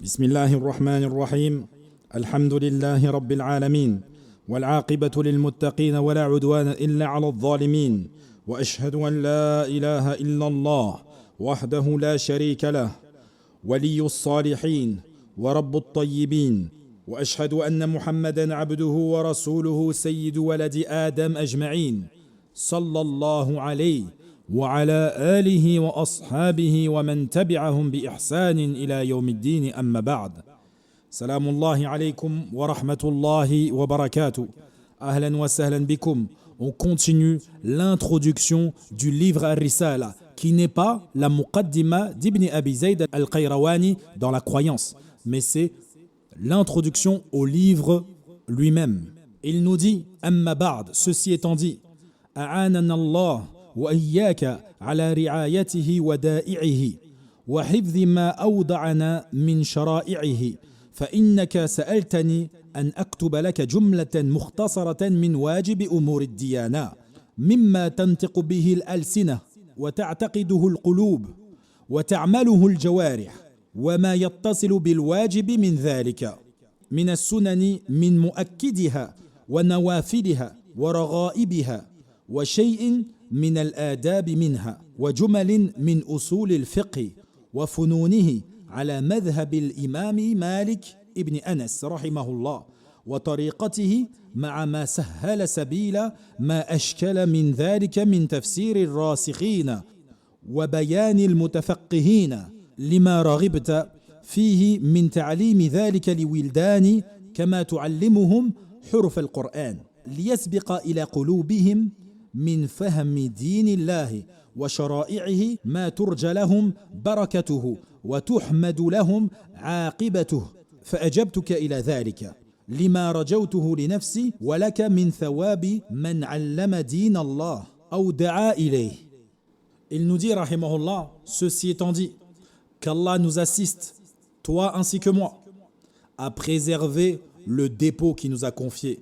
بسم الله الرحمن الرحيم الحمد لله رب العالمين والعاقبة للمتقين ولا عدوان إلا على الظالمين وأشهد أن لا إله إلا الله وحده لا شريك له ولي الصالحين ورب الطيبين وأشهد أن محمدا عبده ورسوله سيد ولد آدم أجمعين صلى الله عليه وعلى آله وأصحابه ومن تبعهم بإحسان إلى يوم الدين أما بعد سلام الله عليكم ورحمة الله وبركاته أهلا وسهلا بكم. On continue l'introduction du livre Ar-Risala qui n'est pas la Muqaddima d'Ibn Abi Zayd al-Qayrawani dans la croyance, mais c'est l'introduction au livre lui-même. Il nous dit Amma ba'd, ceci étant dit, A'anana Allah wa iyyaka ala ri'ayatihi wa da'i'ihi wa hifdhi ma awda'ana min shara'i'ihi fa innaka sa'altani أن أكتب لك جملة مختصرة من واجب أمور الديانة مما تنطق به الألسنة وتعتقده القلوب وتعمله الجوارح وما يتصل بالواجب من ذلك من السنن من مؤكدها ونوافلها ورغائبها وشيء من الآداب منها وجمل من أصول الفقه وفنونه على مذهب الإمام مالك ابن أنس رحمه الله وطريقته مع ما سهل سبيل ما أشكل من ذلك من تفسير الراسخين وبيان المتفقهين لما رغبت فيه من تعليم ذلك لولدان كما تعلمهم حرف القرآن ليسبق إلى قلوبهم من فهم دين الله وشرائعه ما ترجى لهم بركته وتحمد لهم عاقبته فأجبتك إلى ذلك لما رجوته لنفسي ولك من ثواب من علم دين الله أو دعا إليه. Il nous dit, rahimahullah, ceci étant dit, qu'Allah nous assiste, toi ainsi que moi, à préserver le dépôt qu'il nous a confié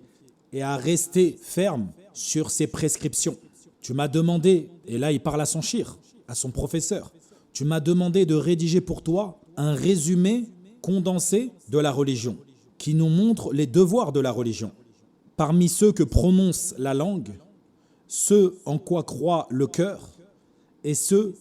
et à rester ferme sur ses prescriptions. Tu m'as demandé, et là il parle à son shir, à son professeur, tu m'as demandé de rédiger pour toi un résumé condensé de la religion, qui nous montre les devoirs de la religion. Parmi ceux que prononce la langue, ceux en quoi croit le cœur, et ceux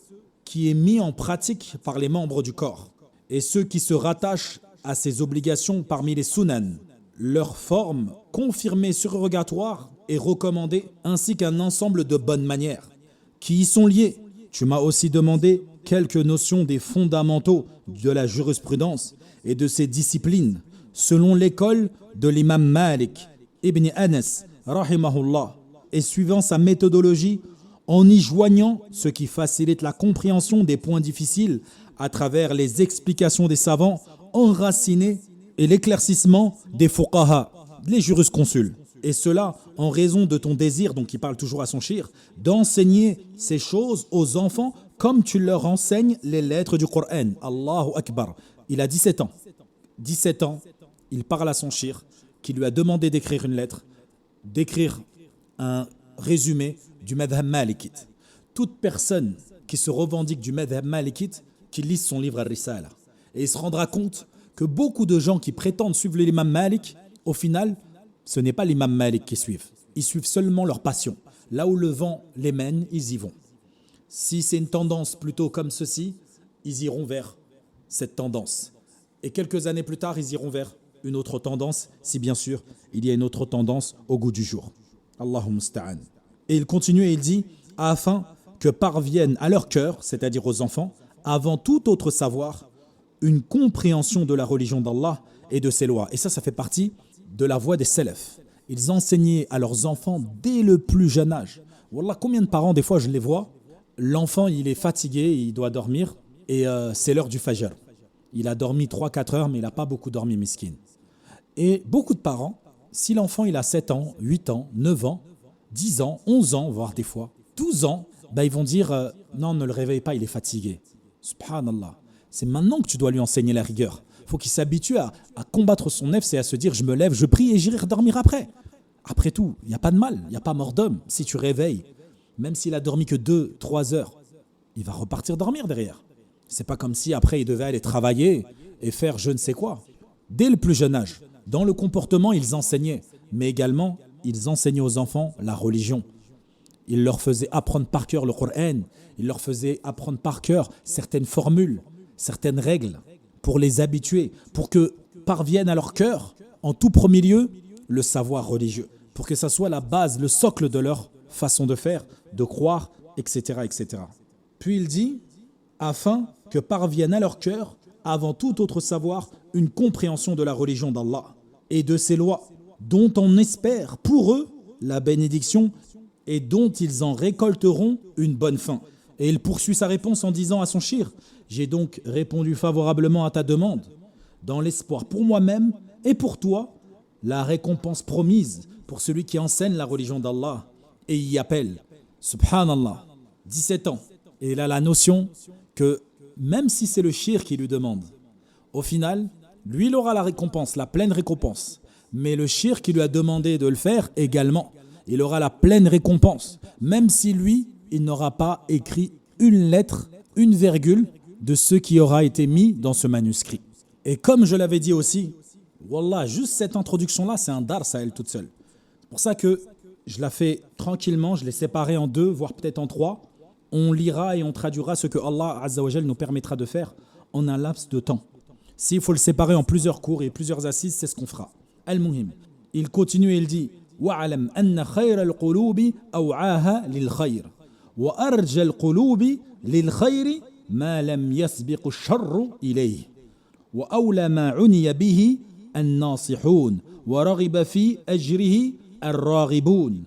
qui est mis en pratique par les membres du corps, et ceux qui se rattachent à ces obligations parmi les sunan, leur forme confirmée surrogatoire et recommandée, ainsi qu'un ensemble de bonnes manières, qui y sont liées. Tu m'as aussi demandé quelques notions des fondamentaux de la jurisprudence et de ses disciplines, selon l'école de l'imam Malik ibn Anas, rahimahullah, et suivant sa méthodologie, en y joignant ce qui facilite la compréhension des points difficiles à travers les explications des savants enracinés et l'éclaircissement des fuqaha, les jurisconsuls. Et cela en raison de ton désir, donc il parle toujours à son shir, d'enseigner ces choses aux enfants comme tu leur enseignes les lettres du Coran. Allahu Akbar. Il a 17 ans. 17 ans, il parle à son shir qui lui a demandé d'écrire une lettre, d'écrire un résumé du madhab malikite. Toute personne qui se revendique du madhab malikite, qui lise son livre Ar-Risala, et il se rendra compte que beaucoup de gens qui prétendent suivre l'imam Malik, au final, ce n'est pas l'imam Malik qu'ils suivent. Ils suivent seulement leur passion. Là où le vent les mène, ils y vont. Si c'est une tendance plutôt comme ceci, ils iront vers cette tendance. Et quelques années plus tard, ils iront vers une autre tendance, si bien sûr, il y a une autre tendance au goût du jour. Allahumma musta'an. Et il continue et il dit, afin que parvienne à leur cœur, c'est-à-dire aux enfants, avant tout autre savoir, une compréhension de la religion d'Allah et de ses lois. Et ça fait partie de la voie des salaf. Ils enseignaient à leurs enfants dès le plus jeune âge. Wallah, combien de parents, des fois, je les vois, l'enfant, il est fatigué, il doit dormir, et c'est l'heure du fajr. Il a dormi 3-4 heures, mais il n'a pas beaucoup dormi, miskin. Et beaucoup de parents, si l'enfant il a 7 ans, 8 ans, 9 ans, 10 ans, 11 ans, voire des fois 12 ans, ils vont dire non, ne le réveille pas, il est fatigué. Subhanallah. C'est maintenant que tu dois lui enseigner la rigueur. Il faut qu'il s'habitue à combattre son nefs et à se dire je me lève, je prie et j'irai dormir après. Après tout, il n'y a pas de mal, il n'y a pas mort d'homme. Si tu réveilles, même s'il a dormi que 2-3 heures, il va repartir dormir derrière. C'est pas comme si après ils devaient aller travailler et faire je ne sais quoi. Dès le plus jeune âge, dans le comportement, ils enseignaient, mais également, ils enseignaient aux enfants la religion. Ils leur faisaient apprendre par cœur le Coran, ils leur faisaient apprendre par cœur certaines formules, certaines règles, pour les habituer, pour que parvienne à leur cœur, en tout premier lieu, le savoir religieux, pour que ça soit la base, le socle de leur façon de faire, de croire, etc., etc. Puis il dit, afin que parvienne à leur cœur, avant tout autre savoir, une compréhension de la religion d'Allah et de ses lois, dont on espère pour eux la bénédiction et dont ils en récolteront une bonne fin. Et il poursuit sa réponse en disant à son shir, j'ai donc répondu favorablement à ta demande, dans l'espoir pour moi-même et pour toi, la récompense promise pour celui qui enseigne la religion d'Allah et y appelle. Subhanallah, 17 ans. Et il a la notion que même si c'est le shir qui lui demande, au final, lui il aura la récompense, la pleine récompense. Mais le shir qui lui a demandé de le faire également, il aura la pleine récompense, même si lui, il n'aura pas écrit une lettre, une virgule de ce qui aura été mis dans ce manuscrit. Et comme je l'avais dit aussi, wallah, juste cette introduction-là, c'est un dars à elle toute seule. C'est pour ça que je la fais tranquillement, je l'ai séparée en 2, voire peut-être en 3. On lira et on traduira ce que Allah Azza wa Jal nous permettra de faire en un laps de temps. S'il faut le séparer en plusieurs cours et plusieurs assises, c'est ce qu'on fera. Al-Muhim. Il continue et il dit وَعَلَمْ أَنَّ خَيْرَ الْقُلُوبِ أَوْعَاهَا لِلْخَيْرِ وَأَرْجَى الْقُلُوبِ لِلْخَيْرِ مَا لَمْ يَسْبِقُ الشَّرُّ إِلَيْهِ وَأَوْلَى مَا عُنِيَ بِهِ النَّاصِحُونَ وَرَغِبَ فِي أَجْرِهِ الراغبون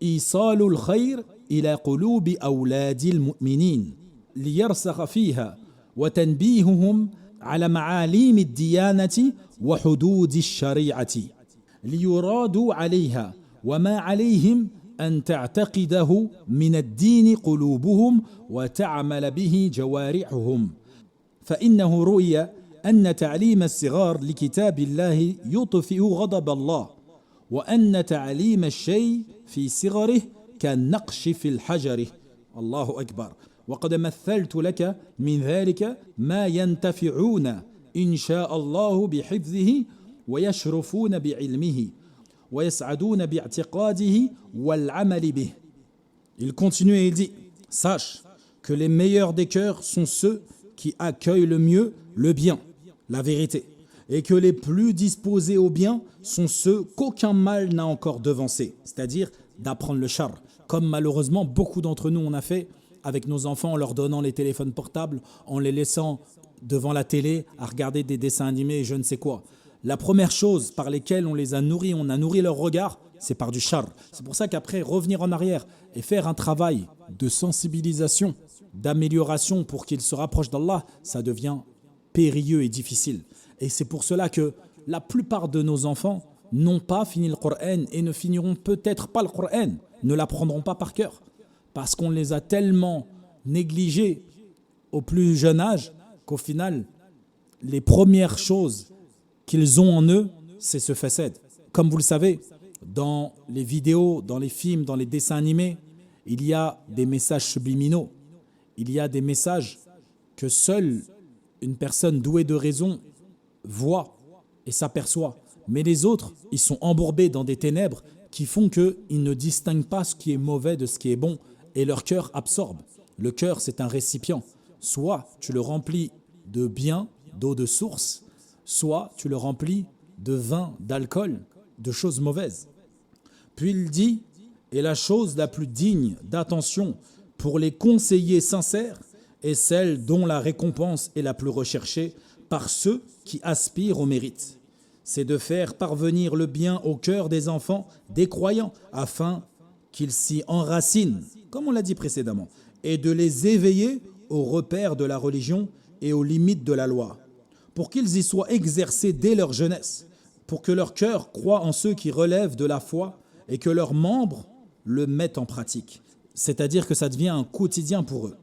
إيصال الخير إلى قلوب أولاد المؤمنين ليرسخ فيها وتنبيههم على معاليم الديانة وحدود الشريعة ليرادوا عليها وما عليهم أن تعتقده من الدين قلوبهم وتعمل به جوارحهم فإنه رؤي أن تعليم الصغار لكتاب الله يطفئ غضب الله وأن تعليم الشيء في صغره كالنقش في الحجر الله أكبر وقد مثلت لك من ذلك ما ينتفعون إن شاء الله بحفظه ويشرفون بعلمه ويسعدون باعتقاده والعمل به. Il continue et il dit, sache que les meilleurs des cœurs sont ceux qui accueillent le mieux le bien, la vérité, et que les plus disposés au bien sont ceux qu'aucun mal n'a encore devancé, c'est-à-dire d'apprendre le char, comme malheureusement beaucoup d'entre nous on a fait avec nos enfants en leur donnant les téléphones portables, en les laissant devant la télé à regarder des dessins animés et je ne sais quoi. La première chose par lesquelles on les a nourris, on a nourri leur regard, c'est par du char. C'est pour ça qu'après, revenir en arrière et faire un travail de sensibilisation, d'amélioration pour qu'ils se rapprochent d'Allah, ça devient périlleux et difficile. Et c'est pour cela que la plupart de nos enfants n'ont pas fini le Coran et ne finiront peut-être pas le Coran, ne l'apprendront pas par cœur. Parce qu'on les a tellement négligés au plus jeune âge qu'au final, les premières choses qu'ils ont en eux, c'est ce fasad. Comme vous le savez, dans les vidéos, dans les films, dans les dessins animés, il y a des messages subliminaux. Il y a des messages que seule une personne douée de raison voit et s'aperçoit. Mais les autres, ils sont embourbés dans des ténèbres qui font qu'ils ne distinguent pas ce qui est mauvais de ce qui est bon et leur cœur absorbe. Le cœur, c'est un récipient. Soit tu le remplis de bien, d'eau de source, soit tu le remplis de vin, d'alcool, de choses mauvaises. Puis il dit, et la chose la plus digne d'attention pour les conseillers sincères est celle dont la récompense est la plus recherchée par ceux qui aspirent au mérite. C'est de faire parvenir le bien au cœur des enfants, des croyants, afin qu'ils s'y enracinent, comme on l'a dit précédemment, et de les éveiller aux repères de la religion et aux limites de la loi, pour qu'ils y soient exercés dès leur jeunesse, pour que leur cœur croie en ceux qui relèvent de la foi et que leurs membres le mettent en pratique. C'est-à-dire que ça devient un quotidien pour eux.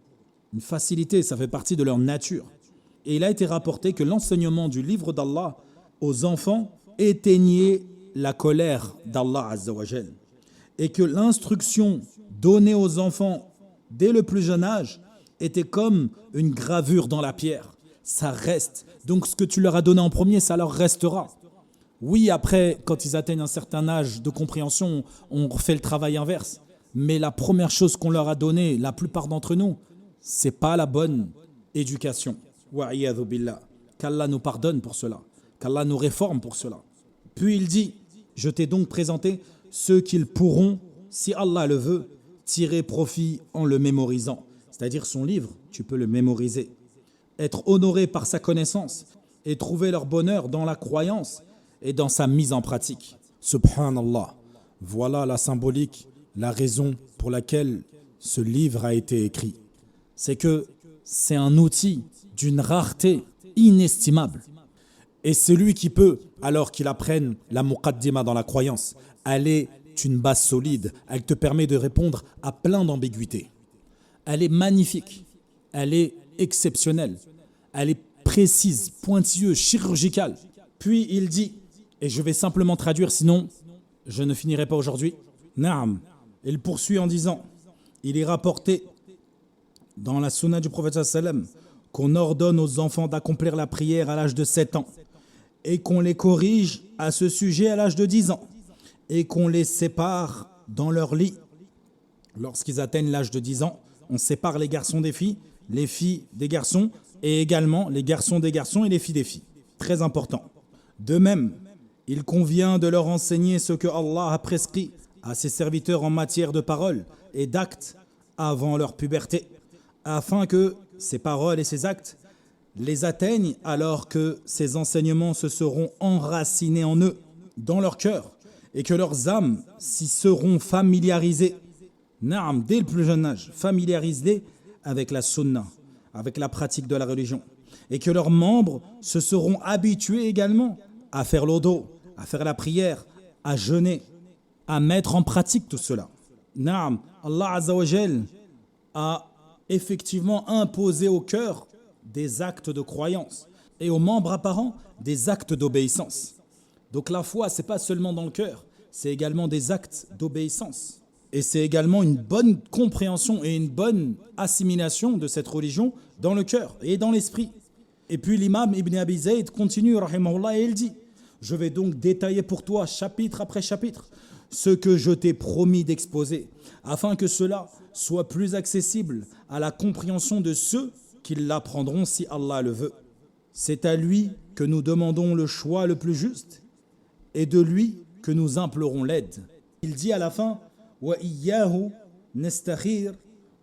Une facilité, ça fait partie de leur nature. Et il a été rapporté que l'enseignement du livre d'Allah aux enfants éteignait la colère d'Allah Azza wa Jal. Et que l'instruction donnée aux enfants dès le plus jeune âge était comme une gravure dans la pierre. Ça reste. Donc ce que tu leur as donné en premier, ça leur restera. Oui, après, quand ils atteignent un certain âge de compréhension, on refait le travail inverse. Mais la première chose qu'on leur a donnée, la plupart d'entre nous, c'est pas la bonne éducation. Wa'iyadhu billah. Qu'Allah nous pardonne pour cela. Qu'Allah nous réforme pour cela. Puis il dit, je t'ai donc présenté ceux qu'ils pourront, si Allah le veut, tirer profit en le mémorisant. C'est-à-dire son livre, tu peux le mémoriser. Être honoré par sa connaissance et trouver leur bonheur dans la croyance et dans sa mise en pratique. Subhanallah. Voilà la symbolique, la raison pour laquelle ce livre a été écrit. C'est que c'est un outil d'une rareté inestimable. Et celui qui peut, alors qu'il apprenne la muqaddima dans la croyance, elle est une base solide, elle te permet de répondre à plein d'ambiguïtés. Elle est magnifique, elle est exceptionnelle, elle est précise, pointilleuse, chirurgicale. Puis il dit, et je vais simplement traduire, sinon je ne finirai pas aujourd'hui. Naam. Il poursuit en disant, il est rapporté dans la sunna du prophète sallam qu'on ordonne aux enfants d'accomplir la prière à l'âge de 7 ans et qu'on les corrige à ce sujet à l'âge de 10 ans et qu'on les sépare dans leur lit. Lorsqu'ils atteignent l'âge de 10 ans, on sépare les garçons des filles des garçons et également les garçons des garçons et les filles des filles. Très important. De même, il convient de leur enseigner ce que Allah a prescrit à ses serviteurs en matière de paroles et d'actes avant leur puberté, afin que ces paroles et ces actes les atteignent alors que ces enseignements se seront enracinés en eux, dans leur cœur, et que leurs âmes s'y seront familiarisées, naam, dès le plus jeune âge, familiarisées avec la sunna, avec la pratique de la religion, et que leurs membres se seront habitués également à faire l'odo, à faire la prière, à jeûner, à mettre en pratique tout cela. Naam, Allah Azza wa Jal a effectivement imposé au cœur des actes de croyance et aux membres apparents des actes d'obéissance. Donc la foi, ce n'est pas seulement dans le cœur, c'est également des actes d'obéissance. Et c'est également une bonne compréhension et une bonne assimilation de cette religion dans le cœur et dans l'esprit. Et puis l'imam Ibn Abi Zayd continue, rahimahullah, et il dit, je vais donc détailler pour toi, chapitre après chapitre, ce que je t'ai promis d'exposer, afin que cela soit plus accessible à la compréhension de ceux qui l'apprendront si Allah le veut. C'est à lui que nous demandons le choix le plus juste et de lui que nous implorons l'aide. Il dit à la fin, وَإِيَّاهُ نَسْتَخِيرُ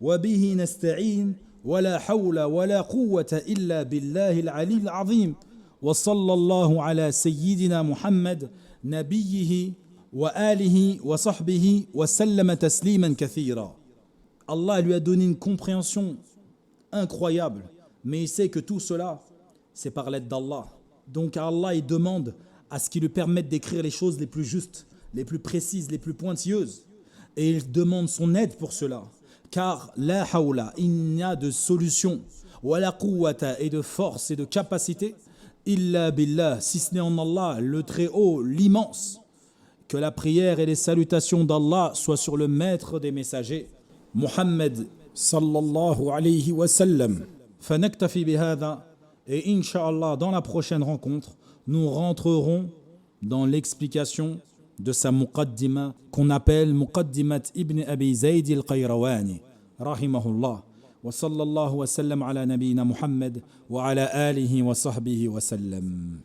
وَبِهِ نَسْتَعِينُ وَلَا حَوْلَ وَلَا قُوَّةَ إِلَّا بِاللَّهِ الْعَلِيِّ الْعَظِيمِ وصلى الله على سيدنا محمد نبيه وآله وصحبه وسلم تسليما كثيرا. Allah lui a donné une compréhension incroyable, mais il sait que tout cela, c'est par l'aide d'Allah. Donc Allah, il demande à ce qu'il lui permette d'écrire les choses les plus justes, les plus précises, les plus pointilleuses. Et il demande son aide pour cela. Car la hawla, il n'y a de solution, wa la quwwata, et de force et de capacité, illa billah, si ce n'est en Allah, le très haut, l'immense. Que la prière et les salutations d'Allah soient sur le maître des messagers, Muhammad sallallahu alayhi wa sallam. Fanaktafi bihada, et Inch'Allah, dans la prochaine rencontre, nous rentrerons dans l'explication de sa muqaddima qu'on appelle Muqaddimat Ibn Abi Zayd al-Qayrawani, rahimahullah. وصلى الله وسلم على نبينا محمد وعلى آله وصحبه وسلم.